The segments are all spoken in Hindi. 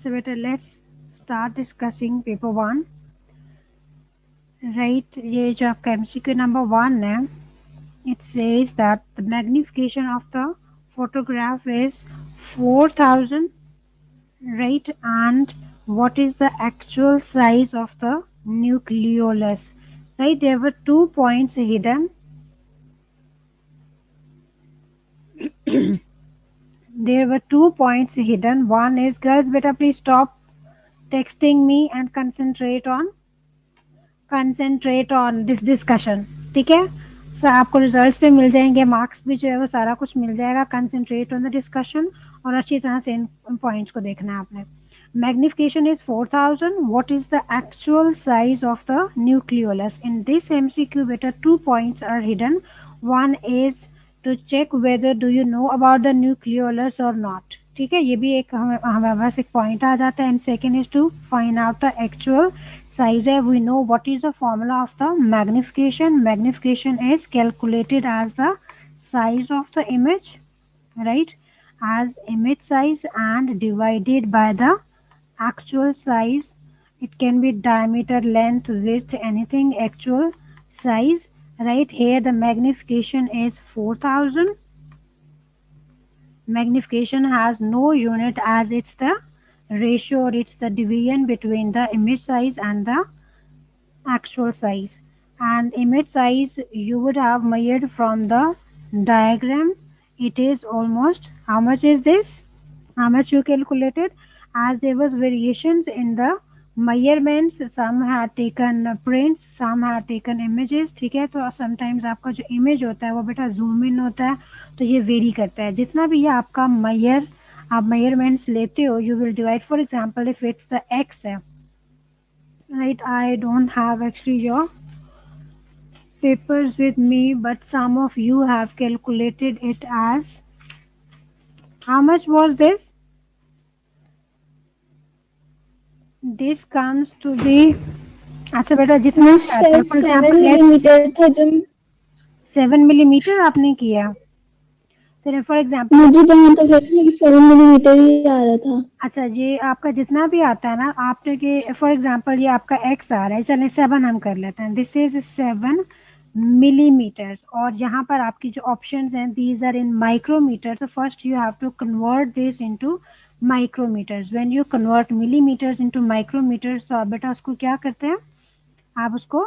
अच्छा बेटा, let's start discussing paper 1. Right, ये जो आपका MCQ नंबर 1 है, it says that the magnification of the photograph is 4000, right? And what is the actual size of the nucleolus? Right, there were 2 points hidden. There were 2 points hidden. One is, girls beta please stop texting me and concentrate on this discussion. ठीक है सर, आपको रिजल्ट्स पे मिल जाएंगे, मार्क्स भी जो है वो सारा कुछ मिल जाएगा. कंसंट्रेट ऑन द डिस्कशन और अच्छी तरह से इन पॉइंट्स को देखना है आपने. Magnification is 4000. What is the actual size of the nucleolus? In this MCQ बेटा 2 points are hidden. One is to check whether do you know about the nucleolus और नॉट. ठीक है, ये भी एक हमारे पास एक पॉइंट आ जाता है. And second is to find out the actual size. We know what is the formula of the magnification. Magnification is calculated as the size of the image, right, as image size and divided by the actual size. It can be diameter, length, width, anything, actual size. Right here the magnification is 4000. Magnification has no unit as it's the ratio, or it's the division between the image size and the actual size. And image size you would have measured from the diagram. It is almost, how much is this, how much you calculated? As there was variations in the measurements, some had taken prints, some had taken images. ठीक है, तो sometimes आपका जो image होता है वो बेटा zoom in होता है, तो ये वेरी करता है. जितना भी ये आपका आप measurements लेते हो, you will divide. For example, if it's the x है, right, I don't have actually your papers with me, but some of you have calculated it as, how much was this? This comes to be, अच्छा बेटा जितना भी आता है, फॉर 7 एग्जाम्पल मिलीमीटर था जो 7 मिलीमीटर आपने किया. चलिए फॉर एग्जाम्पल, मुझे जहाँ तक लग रहा है 7 मिलीमीटर ही आ रहा था. अच्छा ये आपका जितना भी आता है ना, आपने के फॉर एग्जांपल ये आपका x आ रहा है, चलिए 7 हम कर लेते हैं. This is 7 millimetres. और यहाँ पर आपकी जो ऑप्शंस हैं, दीज आर इन माइक्रोमीटर. तो first you have to convert this into micrometres. When you convert millimetres into micrometres, तो आप बेटा उसको क्या करते हैं, आप उसको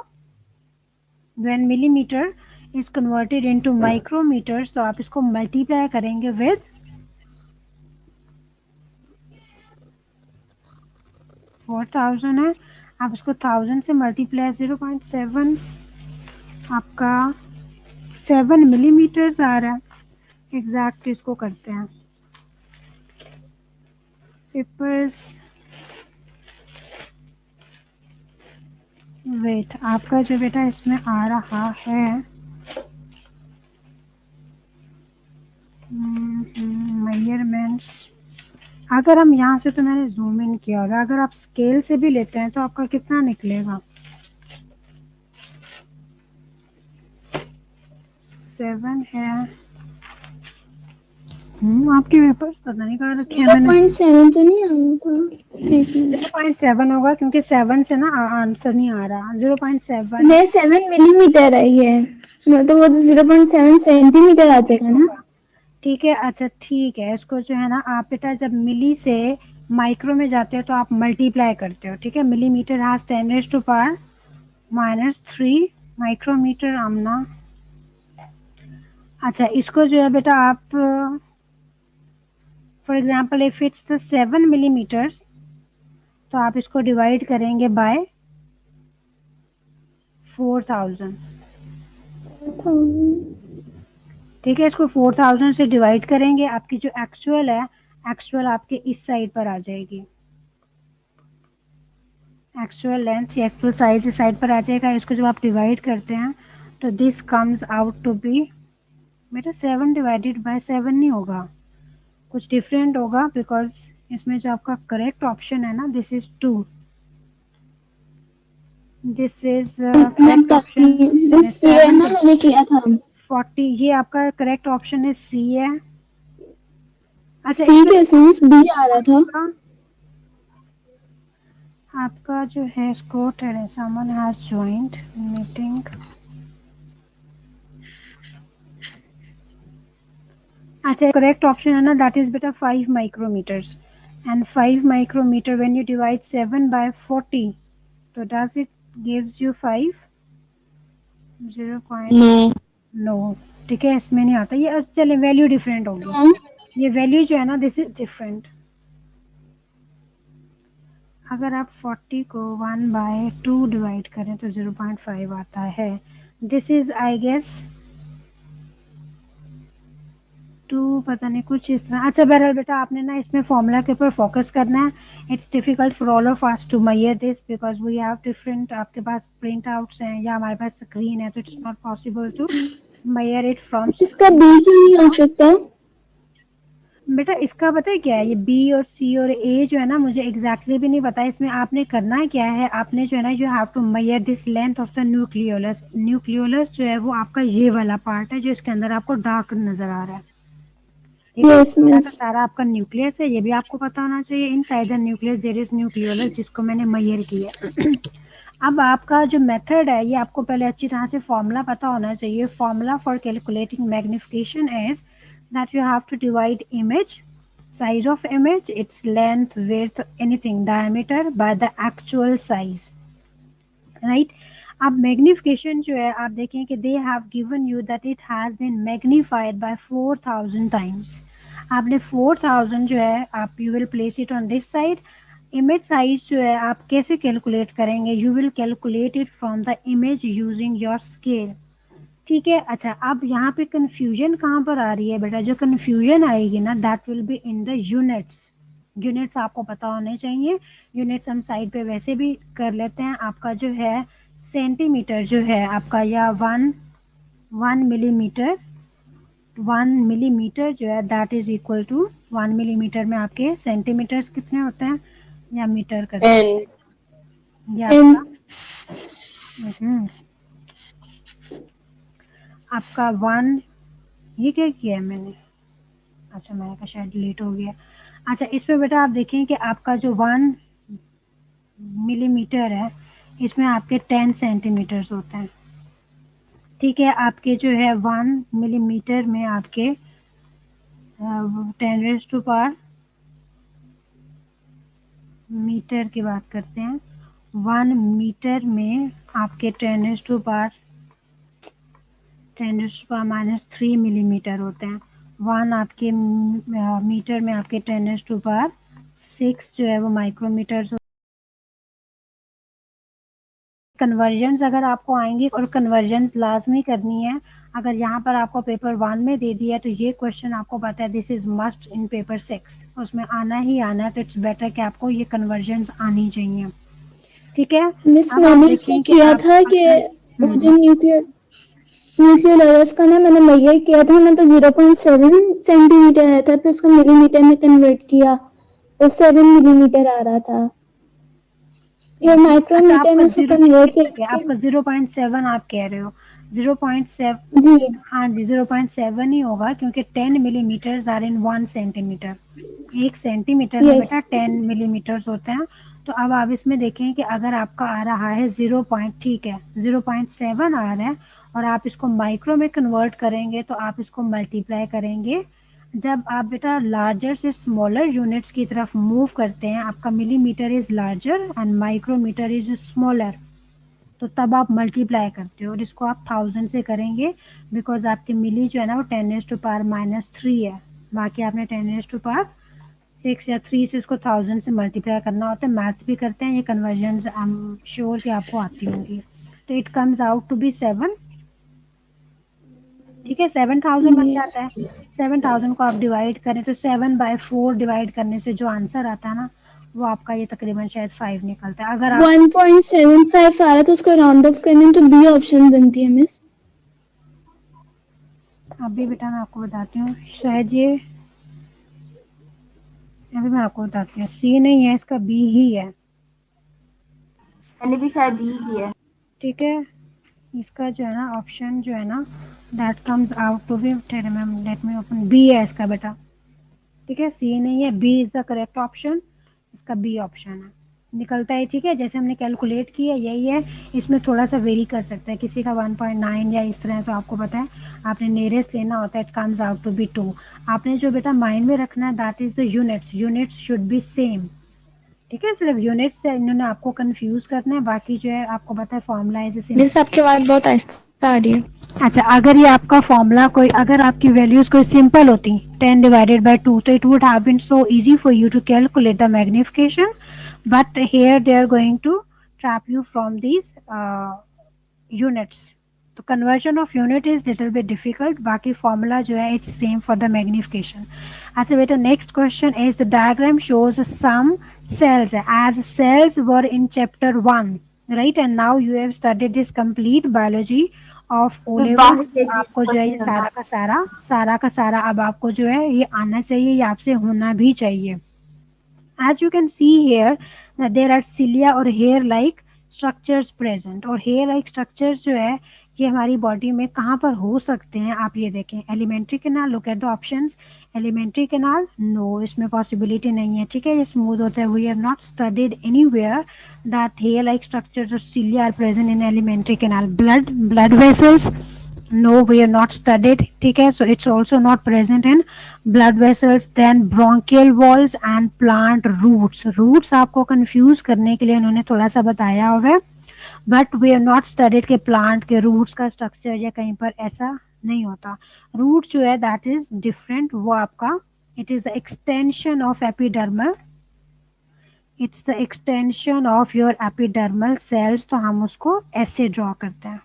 when millimetre is converted into micrometres, तो आप इसको मल्टीप्लाई करेंगे विद 4000 है, आप इसको 1000 से मल्टीप्लाई 0.7, आपका 7 मिलीमीटर्स आ रहा है. एग्जैक्ट इसको करते हैं पेपर्स. वेट, आपका जो बेटा इसमें आ रहा है मेजरमेंट्स, अगर हम यहाँ से, तो मैंने जूम इन किया होगा, अगर आप स्केल से भी लेते हैं तो आपका कितना निकलेगा, 7 है. आपके पेपर्स पता नहीं कहाँ रखे हैं मैंने. 0.7 तो नहीं आया था. 0.7 होगा, क्योंकि 7 से ना आंसर नहीं आ रहा. 0.7 नहीं 7 मिलीमीटर आई है, मतलब वो तो 0.7 सेंटीमीटर आ जाएगा ना. ठीक है, अच्छा ठीक है, इसको जो है ना आप बेटा जब मिली से माइक्रो में जाते हो तो आप मल्टीप्लाई करते हो. ठीक है, मिलीमीटर हैज 10⁻³ माइक्रोमीटर आमना. अच्छा इसको जो है बेटा आप for example if it's the 7 millimetres, तो आप इसको डिवाइड करेंगे बाय 4000. ठीक है, इसको 4000 से डिवाइड करेंगे, आपकी जो एक्चुअल है, एक्चुअल आपके इस साइड पर आ जाएगी. एक्चुअल लेंथ या एक्चुअल साइज इस साइड पर आ जाएगा. इसको जब आप डिवाइड करते हैं तो this comes out to be, बेटा 7 डिवाइडेड बाय 7 नहीं होगा, कुछ डिफरेंट होगा, बिकॉज इसमें जो आपका करेक्ट ऑप्शन है ना, this is 2. This is correct option. मैंने किया था 40, ये आपका करेक्ट ऑप्शन है सी है. अच्छा सी के एसएमएस बी आ रहा था. आपका जो है स्कोर है, समवन हैज ज्वाइंड मीटिंग। अच्छा, करेक्ट ऑप्शन है ना, दैट इज बेटा 5 micrometres. And 5 micrometre when you divide 7 by 40, तो does it gives you 5? 0. No. No, ठीक है, इसमें नहीं आता ये। अब चले, वैल्यू डिफरेंट होगी, नो। ये वैल्यू जो है ना, दिस इज डिफरेंट। अगर आप 40 को 1/2 डिवाइड करें तो 0.5 आता है। दिस इज आई गेस 2, पता नहीं कुछ इस तरह। अच्छा बहरहाल बेटा, आपने ना इसमें फॉर्मूला के ऊपर फोकस करना है। It's difficult for all of us to measure this because we have different, आपके पास प्रिंट आउट्स हैं या हमारे पास स्क्रीन है, तो it's not possible to measure it from इसका बी क्यों नहीं हो सकता? बेटा इसका पता है क्या है, ये बी और सी और ए जो है ना, मुझे एग्जैक्टली भी नहीं पता। इसमें आपने करना क्या है, आपने जो है ना, you have to measure this length of the nucleolus. Nucleolus जो है वो आपका ये वाला पार्ट है जो इसके अंदर आपको डार्क नजर आ रहा है, ठीक है। यस सारा मिस। का सारा आपका न्यूक्लियस है, ये भी आपको पता होना चाहिए। Inside the nucleus there is nucleolus, जिसको मैंने मेजर किया। अब आपका जो मेथड है, ये आपको पहले अच्छी तरह से फॉर्मूला पता होना चाहिए। Formula for calculating magnification is that you have to divide image, size of image, its length, width, anything, diameter by the actual size, right? अब मैग्निफिकेशन जो है, आप देखें कि they have given you that it has been magnified by 4000 times. आपने 4000 जो है, आप you will place it on this side. Image size जो है आप कैसे कैलकुलेट करेंगे, you will calculate it from the image using your scale, ठीक है। अच्छा, अब यहाँ पे कंफ्यूजन कहाँ पर आ रही है बेटा, जो कंफ्यूजन आएगी ना, that will be in the units. Units आपको पता होने चाहिए। यूनिट्स हम साइड पे वैसे भी कर लेते हैं। आपका जो है सेंटीमीटर जो है आपका, या 1 मिलीमीटर जो है that is equal to 1 millimetre में आपके सेंटीमीटर्स कितने होते हैं, या मीटर करते एन। हैं ये एन। आपका। आपका 1, ये क्या किया है मैंने, अच्छा मैंने कहा शायद डिलीट हो गया। अच्छा, इसमें बेटा आप देखें कि आपका जो 1 मिलीमीटर है, इसमें आपके 10 सेंटीमीटर्स होते हैं, ठीक है। आपके जो है 1 मिलीमीटर में आपके 10⁻⁴ मीटर की बात करते हैं। 1 मीटर में आपके 10⁻³ मिलीमीटर होते हैं। 1 आपके मीटर में आपके 10⁻⁶ जो है वो माइक्रोमीटर। कन्वर्जन्स अगर आपको आएंगी, और कन्वर्जन्स लाजमी करनी है। अगर यहाँ पर आपको पेपर 1 में दे दिया तो ये क्वेश्चन आपको पता है this is must in paper 6, उसमें आना ही आना है। तो इट्स बेटर कि आपको ये कन्वर्जन्स आनी चाहिए, ठीक है। मिस अब आप मैंने इसको देखें कि किया आप था कि वो जो न्यूक्लियोलस का ना मैंने मेजर किया था ना, तो 0.7 सेंटीमीटर आया था, फिर उसको मिलीमीटर में कन्वर्ट किया तो 7 मिलीमीटर आ रहा था। ये अच्छा, माइक्रोमीटर आपका में उसको जीरो, कन्वर्ट आपका करके। 0.7 आप कह रहे हो, 0.7। जी। हाँ जी, 0.7 ही होगा, क्योंकि 10 millimetre are in 1 centimetre. 1 centimetre में यस। बेटा 10 मिलीमीटर्स होते हैं। तो अब आप इसमें देखें कि अगर आपका आ रहा है 0 पॉइंट, ठीक है, 0.7 आ रहा है, और आप इसको माइक्रो में कन्वर्ट करेंगे तो आप इसको मल्टीप्लाई करेंगे। जब आप बेटा लार्जर से स्मॉलर यूनिट्स की तरफ मूव करते हैं, आपका millimetre is larger and micrometre is smaller, तो तब आप मल्टीप्लाई करते हो, और इसको आप 1000 से करेंगे, बिकॉज आपकी मिली जो है ना वो 10⁻³ है। बाकी आपने 10⁻⁶ या 3 से इसको 1000 से मल्टीप्लाई करना होता है। मैथ्स भी करते हैं, ये कन्वर्जन आई एम श्योर कि आपको आती होंगी। तो it comes out to be 7, ठीक है, 7000 बन जाता है। 7000 को आप डिवाइड करें तो 7/4 डिवाइड करने से जो आंसर आता है ना, वो आपका ये तकरीबन शायद 5 निकलता है। अगर आप 1.75 आ रहा था, उसको राउंड ऑफ करने तो बी ऑप्शन बनती है मिस। अभी बेटा मैं आपको बताती हूँ, शायद ये, अभी मैं आपको बताती हूँ, सी नहीं है इसका, बी ही है, मैंने भी शायद बी किया। ठीक है। इसका जो है ना ऑप्शन जो है ना, that comes out to be, let me open, B है इसका बेटा, ठीक है। सी नहीं है, B is the correct option, इसका बी ऑप्शन है। निकलता है, ठीक है, जैसे हमने कैलकुलेट किया यही है, इसमें थोड़ा सा वेरी कर सकता है, किसी का 1.9 या इस तरह, तो आपको पता है आपने नियरेस्ट लेना होता है, it comes out to be 2। आपने जो बेटा माइंड में रखना है that is the units, units should be same, ठीक है, सिर्फ यूनिट्स से इन्होंने आपको कंफ्यूज करना है, बाकी जो है आपको पता है फॉर्मूला इज सिंपल। जैसे आपकी आवाज बहुत आहिस्ता आ रही है। अच्छा, अगर ये आपका फॉर्मूला कोई, अगर आपकी वैल्यूज कोई सिंपल होती 10 डिवाइडेड बाय 2, तो it would have been so easy for you to calculate the magnification, but here they are going to trap you from these units, तो conversion of unit is little bit difficult, बाकी फॉर्मूला जो है it's same for the magnification. अच्छा बेटा, next question is the diagram shows some cells as cells were in chapter 1, right, and now you have studied this complete biology of O level। आपको जो है ये सारा का सारा अब आपको जो है ये आना चाहिए, ये आपसे होना भी चाहिए। as you can see here that there are cilia और hair like structures present, और hair like structures जो है ये हमारी बॉडी में कहाँ पर हो सकते हैं, आप ये देखें, alimentary canal, look at the options, alimentary canal no, इसमें पॉसिबिलिटी नहीं है, ठीक है, ये स्मूथ होता है, we have not studied anywhere that hair like structures और cilia are present in alimentary canal. Blood vessels no, we have not studied, ठीक है, so it's also not present in blood vessels। then bronchial walls and plant roots, roots आपको confuse करने के लिए उन्होंने थोड़ा सा बताया हुआ है, but we have not studied के प्लांट के रूट्स का स्ट्रक्चर या कहीं पर ऐसा नहीं होता। रूट जो है दैट इज डिफरेंट, वो आपका it is the extension of epidermal, it's the extension of your epidermal cells, तो हम उसको ऐसे ड्रॉ करते हैं,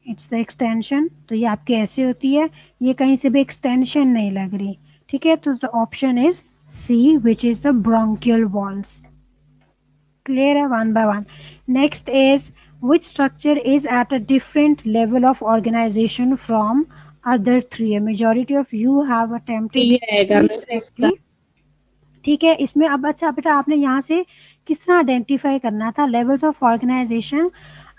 इट्स द एक्सटेंशन, तो ये आपकी ऐसे होती है, ये कहीं से भी एक्सटेंशन नहीं लग रही, ठीक है, तो the option is C which is the bronchial walls. Clear है, one by one. Next is which structure is at a different level of organization from other three, a majority of you have attempted, ठीक है, इसमें अब अच्छा बेटा आपने यहाँ से किस तरह आइडेंटिफाई करना था लेवल्स ऑफ ऑर्गेनाइजेशन।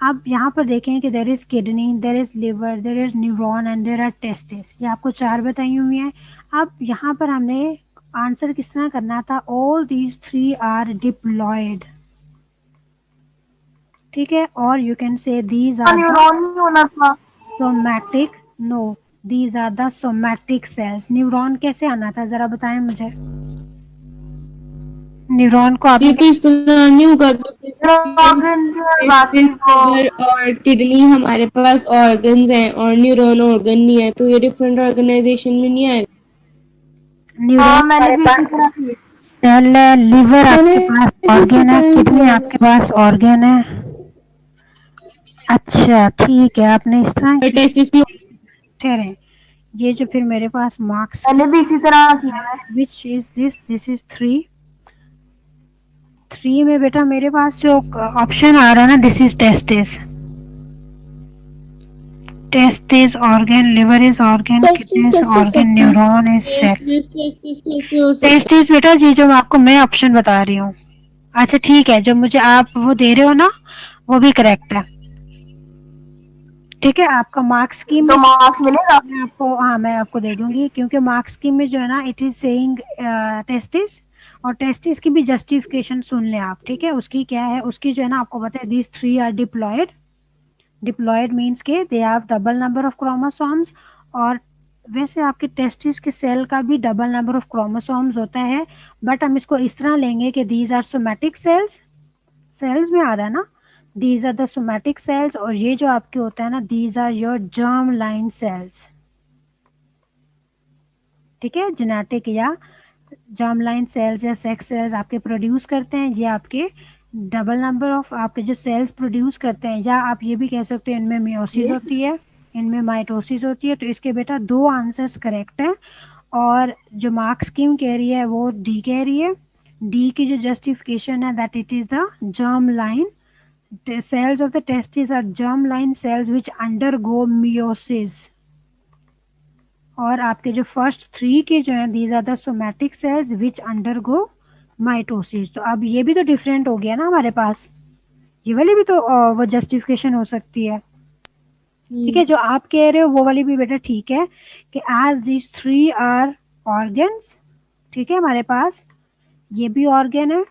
अब यहाँ पर देखें कि there is kidney, there is liver, there is neuron and there are testis, ये आपको 4 बताई हुई हैं। अब यहाँ पर हमने आंसर किस तरह करना था, ऑल दीज 3 आर डिप्लॉयड, ठीक है, और you can say these are neuron नहीं होना था, somatic, no these are the somatic cells. Neuron कैसे आना था जरा बताएं मुझे, न्यूरॉन को आप तो इस तरह नहीं होगा, और किडनी हमारे पास ऑर्गन्स हैं और न्यूरॉन ऑर्गन नहीं है, तो ये डिफरेंट ऑर्गेनाइजेशन में नहीं आएगा। न्यूरॉन मैंने भी इसी तरह सेल है, लिवर आपके पास ऑर्गन है, किडनी आपके पास ऑर्गन है, अच्छा ठीक है, आपने इस तरह टेस्टिस भी ठहरे, ये जो फिर मेरे पास मार्क्स मैंने भी इसी तरह किया, विच इज दिस इज 3 में बेटा मेरे पास जो ऑप्शन आ रहा है ना, this is testis, testis organ, liver is organ, kidney is organ, neuron is cell. Testis बेटा जी जो आपको मैं ऑप्शन बता रही हूँ, अच्छा ठीक है, जो मुझे आप वो दे रहे हो ना वो भी करेक्ट है, ठीक है, आपका मार्क्स स्कीम में मार्क्स मिलेगा मैं आपको, हाँ मैं आपको दे दूंगी, क्योंकि मार्क्स स्कीम में जो है ना इट इज सेइंग टेस्टिस, और टेस्टिस की भी जस्टिफिकेशन सुन लें आप, ठीक है, उसकी क्या है, उसकी जो है ना आपको पता है these 3 are diploid, diploid means के they have double number of chromosomes, और वैसे आपके टेस्टिस के सेल का भी डबल नंबर ऑफ क्रोमोसोम्स होता है, बट हम इसको इस तरह लेंगे कि these are somatic cells, cells में आ रहा है ना, these are the somatic cells, और ये जो आपके होता है ना these are your germ line cells, ठीक है, जेनेटिक या जर्म लाइन सेल्स या सेक्स सेल्स आपके प्रोड्यूस करते हैं, ये आपके डबल नंबर ऑफ आपके जो सेल्स प्रोड्यूस करते हैं, या आप ये भी कह सकते हो इनमें मियोसिस होती है, इनमें माइटोसिस होती है, तो इसके बेटा 2 आंसर्स करेक्ट हैं, और जो मार्क्स स्कीम कह रही है वो डी कह रही है, डी की जो जस्टिफिकेशन है that it is the germ line, cells of the testes are germ-line cells which undergo meiosis, और आपके जो फर्स्ट 3 के जो हैं these are the somatic cells which undergo mitosis, तो अब ये भी तो डिफरेंट हो गया ना हमारे पास, ये वाली भी तो वो जस्टिफिकेशन हो सकती है, ठीक है, जो आप कह रहे हो वो वाली भी बेटा ठीक है कि as these 3 are organs, ठीक है, हमारे पास ये भी ऑर्गन है,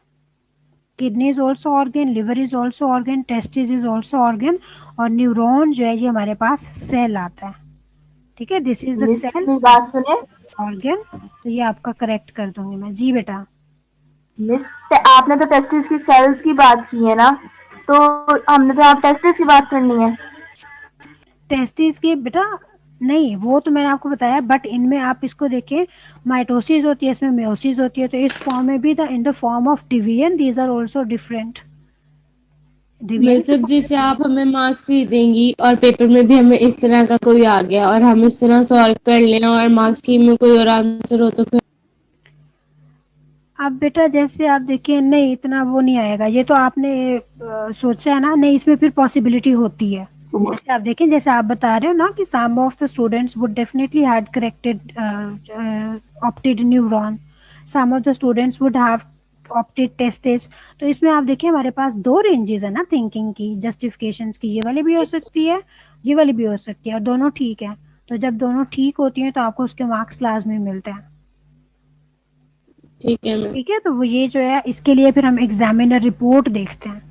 kidney is also organ, liver is also organ, testis is also organ, और न्यूरॉन जो है ये हमारे पास सेल आता है, ठीक है। This is the miss cell मेरी बात सुने। ऑर्गन, तो ये आपका करेक्ट कर दूंगी मैं। जी बेटा। मिस आपने तो टेस्टिस की सेल्स की बात की है ना, तो हमने तो आप टेस्टिस की बात करनी है। टेस्टिस की बेटा नहीं, वो तो मैंने आपको बताया, बट इनमें आप इसको देखें, माइटोसिस होती है, इसमें मेयोसिस होती है, तो इस फॉर्म में भी in the form of division these are also different. Division मतलब जैसे आप हमें मार्क्स ही देंगी और पेपर में भी हमें इस तरह का कोई आ गया और हम इस तरह सॉल्व कर लें और मार्क्स की में कोई और आंसर हो तो फिर अब बेटा जैसे आप देखिए, नहीं इतना वो नहीं आएगा, ये तो आपने सोचा है ना, नहीं इसमें फिर पॉसिबिलिटी होती है। जैसे आप देखें, जैसे आप बता रहे हो ना कि some of the students would definitely had corrected opted neuron, some of the students would have opted testis. तो इसमें आप देखिए हमारे पास दो रेंजेस है ना थिंकिंग की, जस्टिफिकेशंस की, ये वाली भी हो सकती है, ये वाली भी हो सकती है, और दोनों ठीक है। तो जब दोनों ठीक होती हैं तो आपको उसके मार्क्स लाजमी मिलते हैं, ठीक है मैम। ठीक है। तो वो ये जो है, इसके लिए फिर हम एग्जामिनर रिपोर्ट देखते हैं,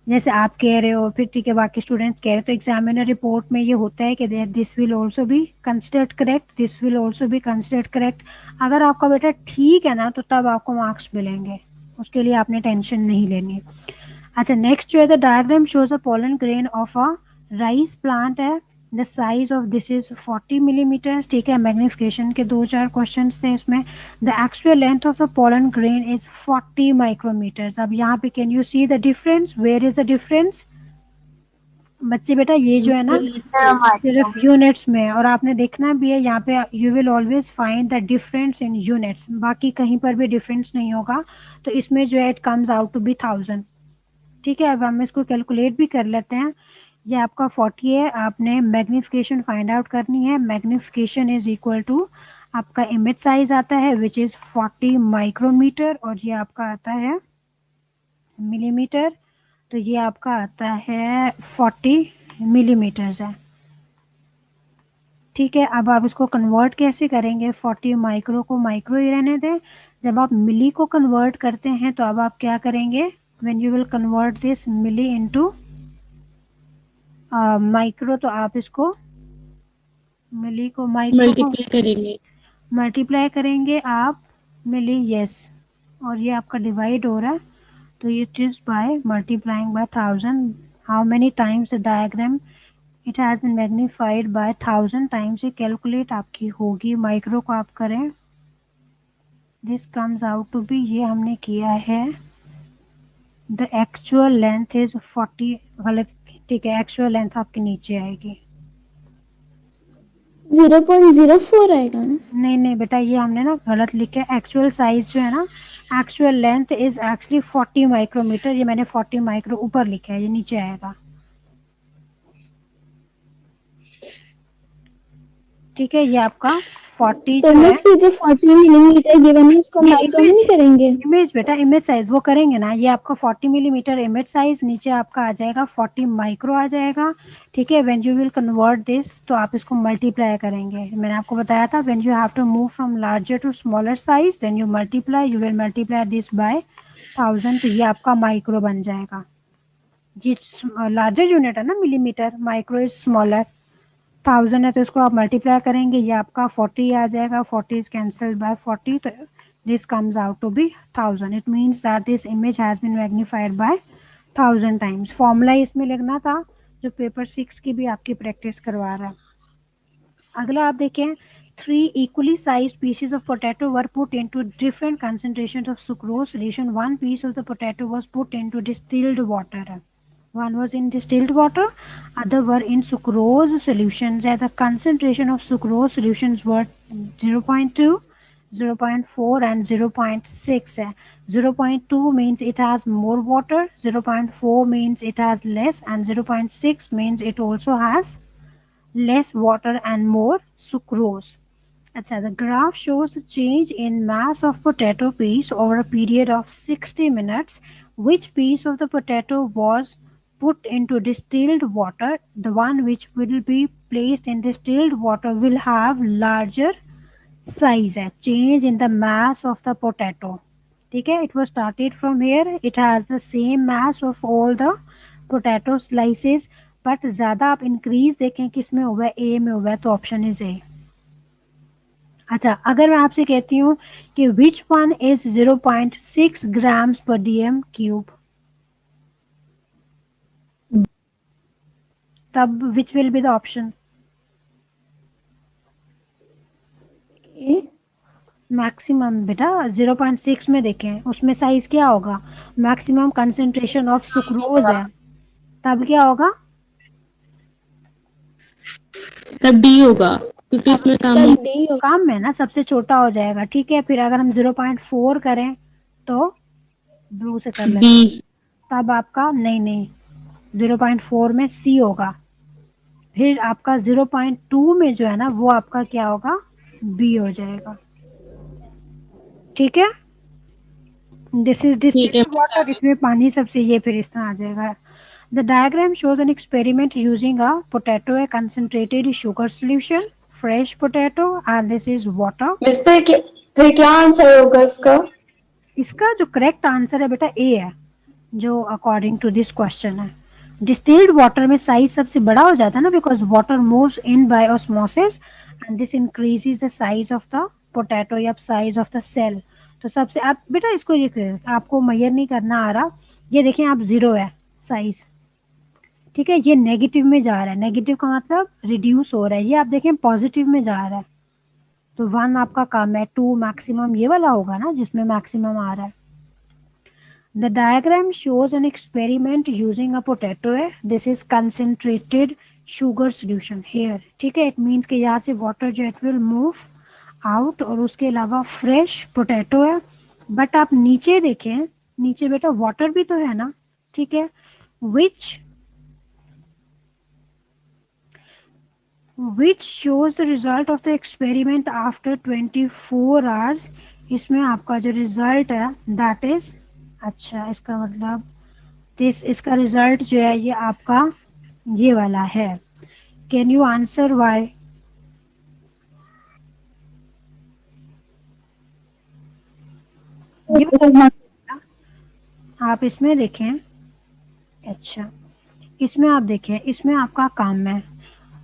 जैसे आप कह रहे हो, फिर ठीक है बाकी स्टूडेंट्स कह रहे हैं, तो एग्जामिनर रिपोर्ट में ये होता है कि this will also be considered correct, this will also be considered correct. अगर आपका बेटा ठीक है ना, तो तब आपको मार्क्स मिलेंगे, उसके लिए आपने टेंशन नहीं लेनी। अच्छा, नेक्स्ट जो है, the diagram shows a pollen grain of a rice plant है, the size of this is 40 millimetre, ठीक है। मैग्निफिकेशन के 2-4 क्वेश्चंस थे इसमें। The actual length of the pollen grain is 40 micrometres. अब यहाँ पे can you see the difference, where is the difference बच्चे? बेटा ये जो है ना सिर्फ यूनिट्स में है, और आपने देखना भी है यहाँ पे, you will always find the difference in units, बाकी कहीं पर भी डिफरेंस नहीं होगा। तो इसमें जो है it comes out to be 1000, ठीक है। अब हम इसको कैलकुलेट भी कर लेते हैं। ये आपका 40 है, आपने मैग्निफिकेशन फाइंड आउट करनी है। मैग्निफिकेशन इज इक्वल टू आपका इमेज साइज आता है विच इज 40 माइक्रोमीटर, और ये आपका आता है मिलीमीटर, तो ये आपका आता है 40 मिलीमीटर्स है, ठीक है। अब आप इसको कन्वर्ट कैसे करेंगे? 40 माइक्रो को माइक्रो ही रहने दें। जब आप मिली को कन्वर्ट करते हैं तो अब आप क्या करेंगे? When you will convert this milli into micro, तो आप इसको मिली को माइक्रो मल्टीप्लाई करेंगे। मल्टीप्लाई करेंगे आप मिली, यस, और ये आपका डिवाइड हो रहा है, तो it is by multiplying by 1000। How many times the diagram it has been magnified by 1000 times, ये कैलकुलेट आपकी होगी। माइक्रो को आप करें, this comes out to be, ये हमने किया है, द एक्चुअल लेंथ इज 40, गलत, ठीक है, एक्चुअल लेंथ आपके नीचे आएगी। 0.04 आएगा ना? नहीं बेटा, ये हमने ना गलत लिखा है। एक्चुअल साइज जो है ना, actual length is actually 40 micrometre, ये मैंने 40 माइक्रो ऊपर लिखा है, ये नीचे आएगा, ठीक है। ये आपका 40 तो जो है, मिस ये जो 40 मिलीमीटर गिवन है इसको ये माइक्रो में नहीं करेंगे? इमेज बेटा, इमेज साइज वो करेंगे ना, ये आपका 40 मिलीमीटर इमेज साइज, नीचे आपका आ जाएगा 40 माइक्रो आ जाएगा, ठीक है। When you will convert this, तो आप इसको मल्टीप्लाई करेंगे। मैंने आपको बताया था when you have to move from larger to smaller size, then you multiply, you will multiply this by 1000, तो ये आपका माइक्रो बन जाएगा। ये लार्जर यूनिट है ना मिलीमीटर, माइक्रो इज स्मॉलर, 1000 है तो इसको आप मल्टीप्लाई करेंगे, ये आपका 40 आ जाएगा, 40 इज कैंसल्ड बाय 40, तो this comes out to be 1000. It means that this image has been magnified by 1000 times. Formula इसमें लिखना था जो पेपर 6 की भी आपकी प्रैक्टिस करवा रहा है। अगला आप देखें, 3 equally sized pieces of potato were put into different concentrations of sucrose solution. One piece of the potato was put into distilled water. One was in distilled water, other were in sucrose solutions. The concentration of sucrose solutions were 0.2, 0.4 and 0.6 है। 0.2 means it has more water, 0.4 means it has less, and 0.6 means it also has less water and more sucrose. अच्छा, the graph shows the change in mass of potato piece over a period of 60 minutes. Which piece of the potato was put into distilled water? The one which will be placed in distilled water will have larger size है, change in the mass of the potato, ठीक है, it was started from here, it has the same mass of all the potato slices, but ज़्यादा आप इंक्रीज देखें किस में हुआ है, ए में हुआ है, तो ऑप्शन इज ए। अच्छा, अगर मैं आपसे कहती हूँ कि विच वन इज 0.6 ग्राम्स पर डीएम क्यूब, तब which will be the option? A. Maximum बेटा 0.6 में देखें, उसमें साइज क्या होगा, मैक्सिमम कंसेंट्रेशन ऑफ सुक्रोज है, तब क्या होगा? तब डी होगा क्योंकि इसमें कम तब डी होगा। कम है ना, सबसे छोटा हो जाएगा। ठीक है, फिर अगर हम 0.4 करें तो ब्लू से कर लेते बी। हैं, तब आपका नहीं 0.4 में सी होगा, फिर आपका 0.2 में जो है ना वो आपका क्या होगा, बी हो जाएगा। ठीक है, दिस इज ठीक है। डिस्टिल्ड वाटर, इसमें पानी सबसे ये फिर इस तरह आ जाएगा। The diagram shows an experiment using a potato, a concentrated sugar solution, fresh potato, and this is water. Miss फिर क्या आंसर होगा इसका? इसका जो करेक्ट आंसर है बेटा ए है, जो अकॉर्डिंग टू दिस क्वेश्चन है। डिस्टिल्ड वाटर में साइज सबसे बड़ा हो जाता है ना, because water moves in by osmosis and this increases the size of the potato या साइज ऑफ द सेल। तो सबसे आप बेटा इसको ये आपको मैयर नहीं करना आ रहा, ये देखें आप 0 है साइज, ठीक है, ये नेगेटिव में जा रहा है, नेगेटिव का मतलब रिड्यूस हो रहा है, ये आप देखें पॉजिटिव में जा रहा है, तो 1 आपका कम है, 2 मैक्सिमम ये वाला होगा ना जिसमें मैक्सिमम आ रहा है। The diagram shows an experiment using a potato है, this is concentrated sugar solution here, ठीक है, it means कि यहाँ से water जो it will move out, और उसके अलावा fresh potato है, बट आप नीचे देखें, नीचे बेटा water भी तो है ना, ठीक है, which shows the result of the experiment after 24 hours, इसमें आपका जो रिजल्ट है दैट इज, अच्छा इसका मतलब इसका रिजल्ट जो है ये आपका ये वाला है। Can you answer why? आप इसमें देखें, अच्छा इसमें आप देखें, इसमें आपका काम है,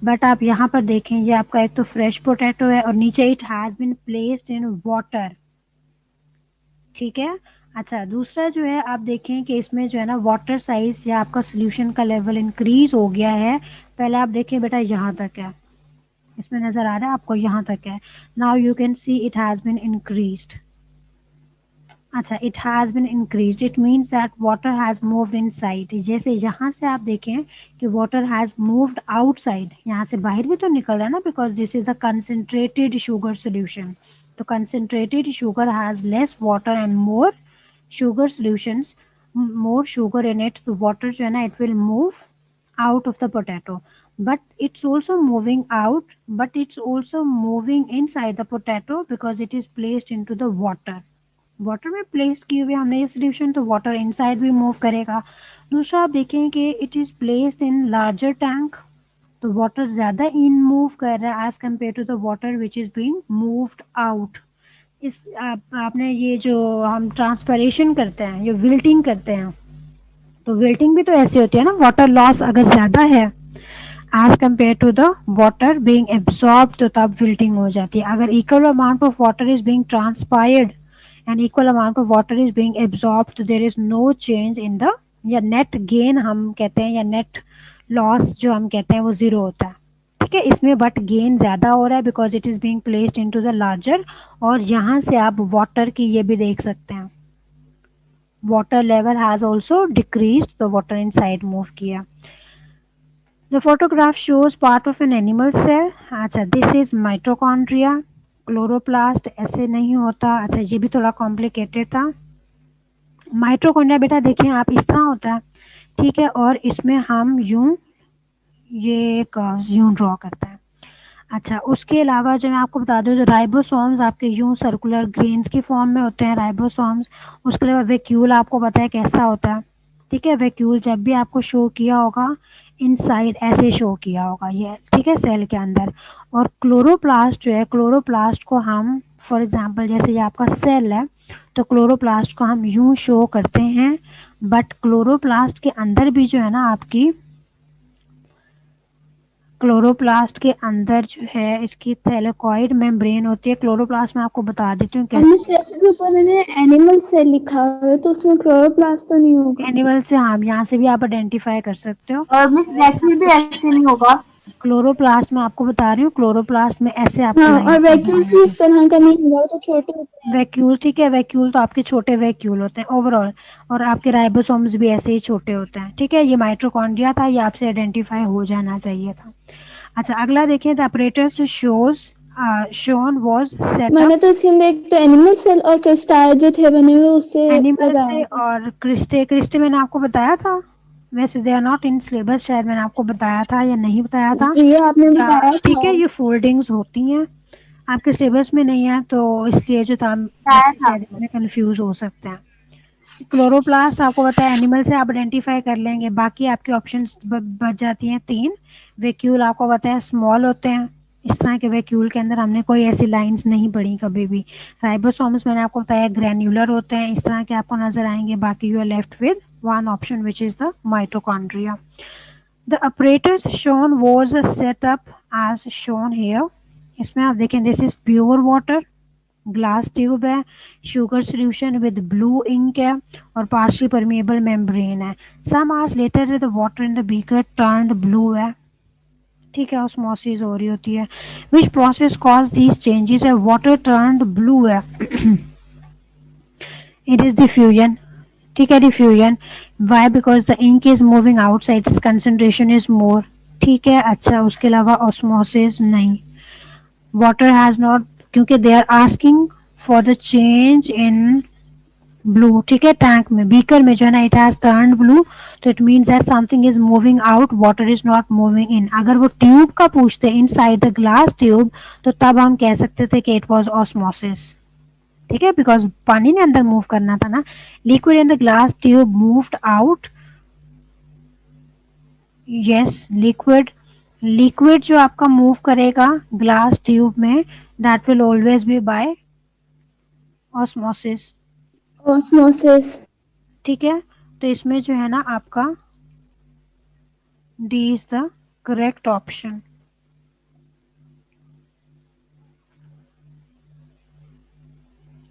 बट आप यहाँ पर देखें ये आपका एक तो फ्रेश पोटैटो है और नीचे it has been placed in water, ठीक है। अच्छा दूसरा जो है आप देखें कि इसमें जो है ना वाटर साइज या आपका सोल्यूशन का लेवल इंक्रीज हो गया है, पहले आप देखें बेटा यहाँ तक है, इसमें नजर आ रहा है आपको यहाँ तक है, now you can see it has been increased, अच्छा it has been increased, it means that water has moved inside, जैसे यहाँ से आप देखें कि वाटर हैज मूव्ड आउटसाइड, यहाँ से बाहर भी तो निकल रहा है ना, because this is the concentrated sugar solution, तो concentrated sugar has less water and more sugar solutions, more sugar in it, the water जो है ना it will move out of the potato, but it's also moving out, but it's also moving inside the potato because it is placed into the water, water में प्लेस किए हुए हमने ये सोल्यूशन, तो वाटर इनसाइड भी मूव करेगा। दूसरा आप देखें कि it is placed in larger tank, तो वाटर ज़्यादा इन मूव कर रहा है as compare to the water which is being moved out. इस आपने ये जो हम ट्रांसपरेशन करते हैं, जो विल्टिंग करते हैं, तो विल्टिंग भी तो ऐसे होती है ना, वाटर लॉस अगर ज़्यादा है as compare to the water being absorb, तो तब विल्टिंग हो जाती है। अगर equal amount of water is being transpired and equal amount of water is being absorbed, so there is no change in the, या net gain हम कहते हैं, या net loss जो हम कहते हैं वो 0 होता है, ठीक है। इसमें बट गेन ज़्यादा हो रहा है because it is being placed into the larger, और यहाँ से आप वाटर की ये भी देख सकते हैं, water level has also decrease, तो वाटर इन साइड मूव किया। The photograph shows part of an animal cell, अच्छा दिस इज माइटोकॉन्ड्रिया, क्लोरोप्लास्ट ऐसे नहीं होता, अच्छा ये भी थोड़ा कॉम्प्लिकेटेड था। माइटोकॉन्ड्रिया बेटा देखें आप इस तरह होता है, ठीक है, और इसमें हम यूं ये कर्व्स यूं ड्रॉ करते हैं। अच्छा उसके अलावा जो मैं आपको बता दूं, जो राइबोसोम्स आपके यूं सर्कुलर ग्रेन्स की फॉर्म में होते हैं राइबोसोम्स, उसके अलावा वैक्यूल आपको पता है कैसा होता है, ठीक है, वैक्यूल जब भी आपको शो किया होगा इनसाइड ऐसे शो किया होगा ये, ठीक है, सेल के अंदर। और क्लोरोप्लास्ट जो है, क्लोरोप्लास्ट को हम फॉर एग्जांपल जैसे ये आपका सेल है, तो क्लोरोप्लास्ट को हम यूं शो करते हैं, बट क्लोरोप्लास्ट के अंदर भी जो है ना आपकी, क्लोरोप्लास्ट के अंदर जो है इसकी थैलेकॉइड मेम्ब्रेन होती है। क्लोरोप्लास्ट में आपको बता देती हूँ कैसे। मिस वैसे भी ऊपर मैंने एनिमल सेल लिखा हुआ है तो उसमें क्लोरोप्लास्ट तो नहीं होगा। एनिमल से, हाँ, यहाँ से भी आप आइडेंटिफाई कर सकते हो। और मिस वैक्यूल भी ऐसे नहीं होगा। क्लोरोप्लास्ट में आपको बता रही हूँ, क्लोरोप्लास्ट में ऐसे आपको हाँ, लाइन और वैक्यूल भी इस तरह का नहीं होगा, वो तो छोटे होते हैं। वैक्यूल, ठीक है, वैक्यूल तो आपके छोटे वैक्यूल होते हैं ओवरऑल, और आपके राइबोसोम्स भी ऐसे ही छोटे होते हैं, ठीक है। ये माइटोकॉन्ड्रिया था, ये आपसे आइडेंटिफाई हो जाना चाहिए था। अच्छा, अगला देखिए, the operators shown was setup. मैंने तो इसके अंदर एक तो एनिमल सेल और क्रिस्टाल जो थे बने हुए उससे एनिमल से लगाया था। और क्रिस्टे मैंने आपको बताया था, वैसे they are not in syllabus, शायद मैंने आपको बताया था या नहीं बताया था। जी आपने बताया ठीक है, था। ये फोल्डिंग्स होती हैं, आपके सिलेबस में नहीं है तो इसलिए जो था बताया बच्चे था। शायद कंफ्यूज हो सकते हैं। क्लोरोप्लास्ट आपको बताया, एनिमल से आप आइडेंटिफाई कर लेंगे। बाकी आपके ऑप्शंस बच जाती हैं 3। वैक्यूल आपको बताया स्मॉल होते हैं, इस तरह के वैक्यूल के अंदर हमने कोई ऐसी लाइंस नहीं पढ़ी कभी भी। राइबोसोम्स मैंने आपको बताया ग्रैन्युलर होते हैं, इस तरह के आपको नजर आएंगे। बाकी you are left with one option which is the mitochondria. The operators shown was set up as shown here. इसमें आप देखें, this is pure water, glass tube है, sugar solution with blue ink है, और पार्शियली परमेबल मेम्ब्रेन है। Some hours later the water in the beaker turned blue है, ठीक है, ऑस्मोसिस हो रही होती है। Which process cause these changes है, वाटर टर्न्ड ब्लू है, इट इज डिफ्यूजन, ठीक है, diffusion. Why, because the ink is moving outside, concentration is more, ठीक है। अच्छा, उसके अलावा ऑस्मोसिस नहीं। वाटर हैज नॉट, क्योंकि they are asking for the change in blue, ठीक है, टैंक में, बीकर में जो है ना, इट हैज टर्न्ड ब्लू, तो it means that something is moving out, water is not moving in. अगर वो ट्यूब का पूछते इनसाइड द ग्लास ट्यूब, तो तब हम कह सकते थे कि इट वाज ऑस्मोसिस, ठीक है, बिकॉज पानी ने अंदर मूव करना था ना। Liquid in the glass tube moved out, yes, liquid जो आपका मूव करेगा ग्लास ट्यूब में, that will always be by osmosis, osmosis. ठीक है। तो इसमें जो है ना आपका D is the correct option.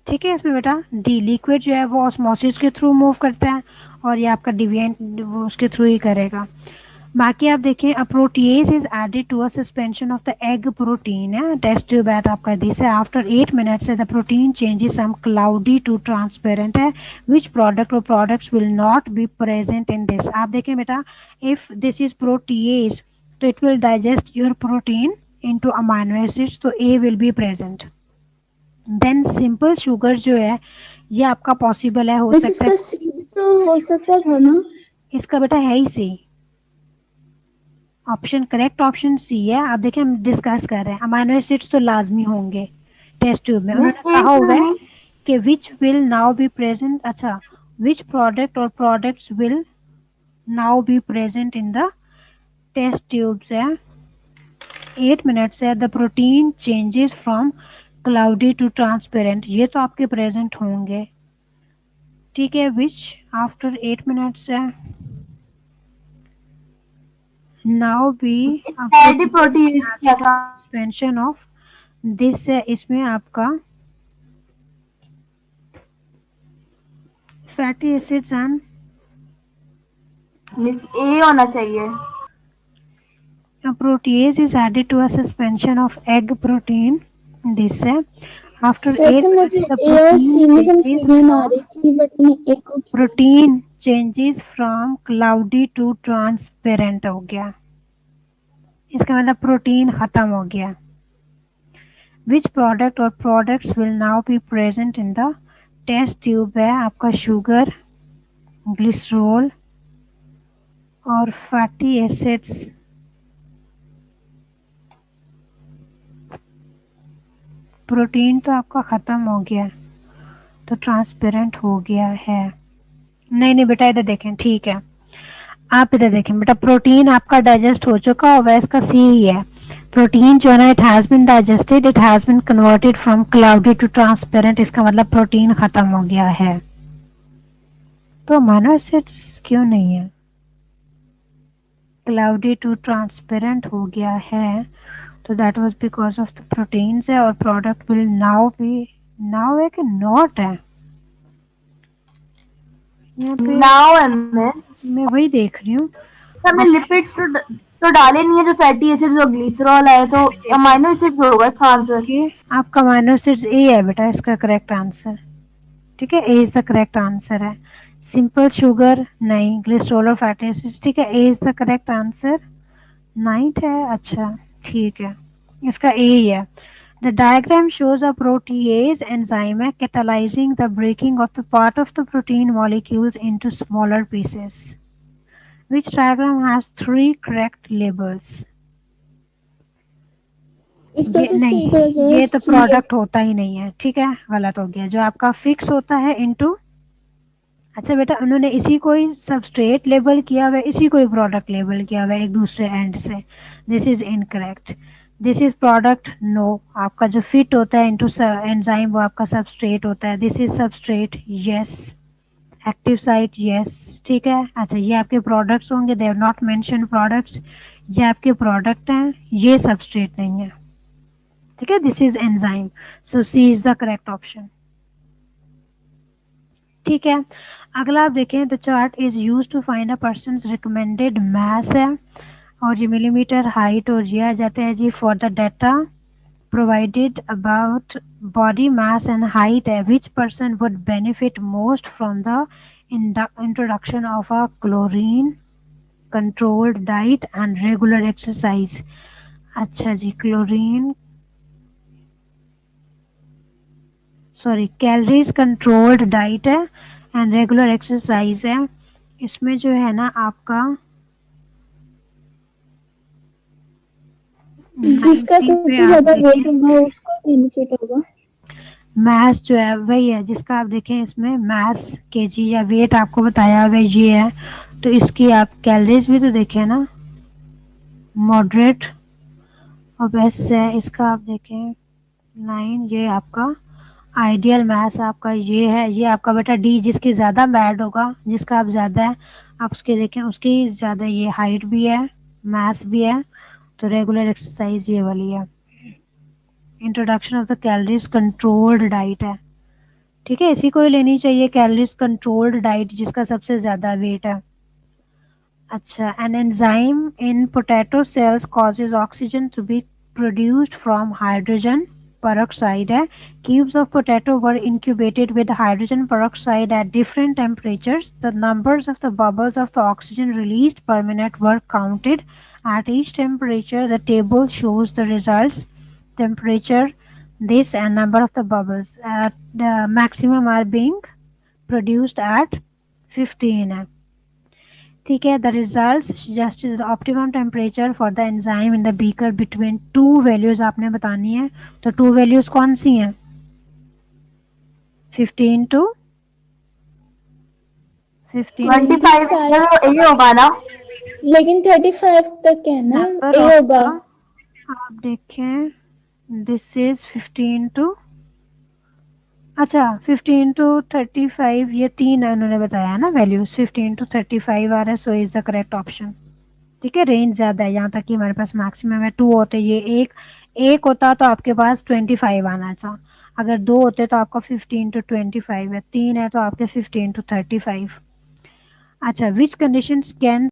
ठीक है, इसमें बेटा डी, लिक्विड जो है वो ऑस्मोसिस के थ्रू मूव करता है, और ये आपका डिविएंट वो उसके थ्रू ही करेगा। बाकी आप देखें, a protease is added to a suspension of the egg protein है, टेस्ट ट्यूब एट आपका दिस है। After 8 minutes the protein changes some cloudy to transparent है, विच प्रोडक्ट और products will not be present in this. आप देखें बेटा, इफ दिस इज प्रोटीएज तो it will digest your protein into amino acids, तो A will be present. Then simple sugar जो है ये आपका पॉसिबल है, हो बस सकता है, इसका सी भी तो हो सकता था ना। इसका बेटा है ही C option, correct option C है। आप देखिए, हम डिस्कस कर रहे हैं, अमाइनो एसिड्स तो लाजमी होंगे टेस्ट ट्यूब में। मिस उन्होंने एक कहा हुआ है नहीं, कि which will now be present, अच्छा, विच प्रोडक्ट और products will now be present in the test tubes है। 8 मिनट्स है, the protein changes from cloudy to transparent, ये तो आपके प्रेजेंट होंगे, ठीक है। विच आफ्टर 8 मिनट्स है, नाउ बी एडी प्रोटीज क्या था? सस्पेंशन ऑफ दिस है, इसमें आपका फैटी एसिड्स एंड मिस ए होना चाहिए। protease is added to a suspension of egg protein, this है। after 8 वैसे मुझे minutes the ए और सी में protein changes कंफ्यूजन आ from रही थी बट मैं एक को protein changes from cloudy to transparent हो गया, इसका मतलब प्रोटीन खत्म हो गया। which product or products will now be present in the test tube है आपका शुगर, ग्लिसरॉल और फैटी एसिड्स। प्रोटीन तो आपका खत्म हो गया, तो ट्रांसपेरेंट हो गया है। नहीं नहीं बेटा, इधर देखें, ठीक है, आप इधर देखें बेटा, प्रोटीन आपका डाइजेस्ट हो चुका होगा, इसका सी ही है। प्रोटीन जो है ना, it has been digested, it has been converted from cloudy to transparent, इसका मतलब प्रोटीन खत्म हो गया है। तो अमीनो एसिड्स क्यों नहीं है, क्लाउडी टू ट्रांसपेरेंट हो गया है, तो that was because of the proteins है, और product will now be, now है कि नॉट है यहाँ पे, नाउ है, मैं वही देख रही हूँ। हमने लिपिड्स तो डाले नहीं है, जो फैटी एसिड्स और ग्लिसरॉल है, तो अमीनो एसिड्स होगा इसका आंसर। ये आपका अमीनो एसिड्स ए है बेटा इसका करेक्ट आंसर, ठीक है, A is the correct answer है। सिंपल शुगर नहीं, ग्लिसरॉल और फैटी एसिड्स, ठीक है, A is the correct answer. 9th है, अच्छा ठीक है, इसका ए ही है। The diagram shows a protease enzyme catalyzing the breaking of the part of the protein molecules into smaller pieces. Which diagram has 3 correct labels? इसका ये तो नहीं, सी बेस है, ये तो सी प्रोडक्ट होता ही नहीं है, ठीक है, गलत हो गया। जो आपका फिक्स होता है इनटू, अच्छा बेटा उन्होंने इसी को ही सबस्ट्रेट लेबल किया हुआ है, इसी को ही प्रोडक्ट लेबल किया हुआ है एक दूसरे एंड से। This is incorrect, this is product, no, आपका जो फिट होता है इनटू एंजाइम वो आपका सबस्ट्रेट होता है, this is substrate, yes, active site, yes, ठीक है। अच्छा ये आपके प्रोडक्ट्स होंगे, they have not mention products, ये आपके प्रोडक्ट हैं, ये सबस्ट्रेट नहीं है, ठीक है, this is enzyme, so C is the correct option, ठीक है। अगला आप देखें, the chart is use to find a person recommended mass है, और ये मिलीमीटर हाइट और ये आ जाता है जी for the data provided about body mass and height है, which person would benefit most from the introduction of a chlorine controlled diet and regular exercise. अच्छा जी, chlorine, sorry, calories controlled diet है एंड रेगुलर एक्सरसाइज है, इसमें जो है ना आपका जिसका 19 पे सबसे आप ज्यादा देखें, वेट होगा उसको बेनिफिट होगा। मास जो है वही है, जिसका आप देखें इसमें मास केजी या वेट आपको बताया हुआ ये है, तो इसकी आप कैलोरीज भी तो देखें ना, मॉडरेट और बेस्ट है, इसका आप देखें 9, ये आपका आइडियल मास आपका ये है, ये आपका बेटा डी, जिसकी ज़्यादा बैड होगा, जिसका आप ज़्यादा है आप उसके देखें, उसकी ज़्यादा ये हाइट भी है, मास भी है, तो रेगुलर एक्सरसाइज ये वाली है। Introduction of the calories controlled diet है, ठीक है, इसी को ही लेनी चाहिए, कैलोरीज कंट्रोल्ड डाइट, जिसका सबसे ज़्यादा वेट है। अच्छा, an enzyme in potato cells causes oxygen to be produced from hydrogen peroxide. Cubes of potato were incubated with hydrogen peroxide at different temperatures. The numbers of the bubbles of the oxygen released per minute were counted at each temperature. The table shows the results, temperature, this and number of the bubbles. At the maximum are being produced at 15. ठीक है, the result suggest the optimum temperature for the enzyme in the beaker between 2 values आपने बतानी है, तो 2 वैल्यूज कौन सी हैं, 15 to 15, 25 ये होगा ना, लेकिन 35 तक है ना, नंबर ए ऑफ होगा। आप देखें, दिस इज 15 to, अच्छा 15 to 35, ये 3 है उन्होंने बताया ना वैल्यूज, 15 to 35 आ रहा है, so is the correct option, ठीक है। रेंज ज़्यादा है, यहाँ तक कि हमारे पास मैक्सिमम है 2 होते, ये एक होता तो आपके पास 25 आना था, अगर 2 होते तो आपका 15 to 25 है, 3 है तो आपके 15 to 35। अच्छा, विच कंडीशंस कैन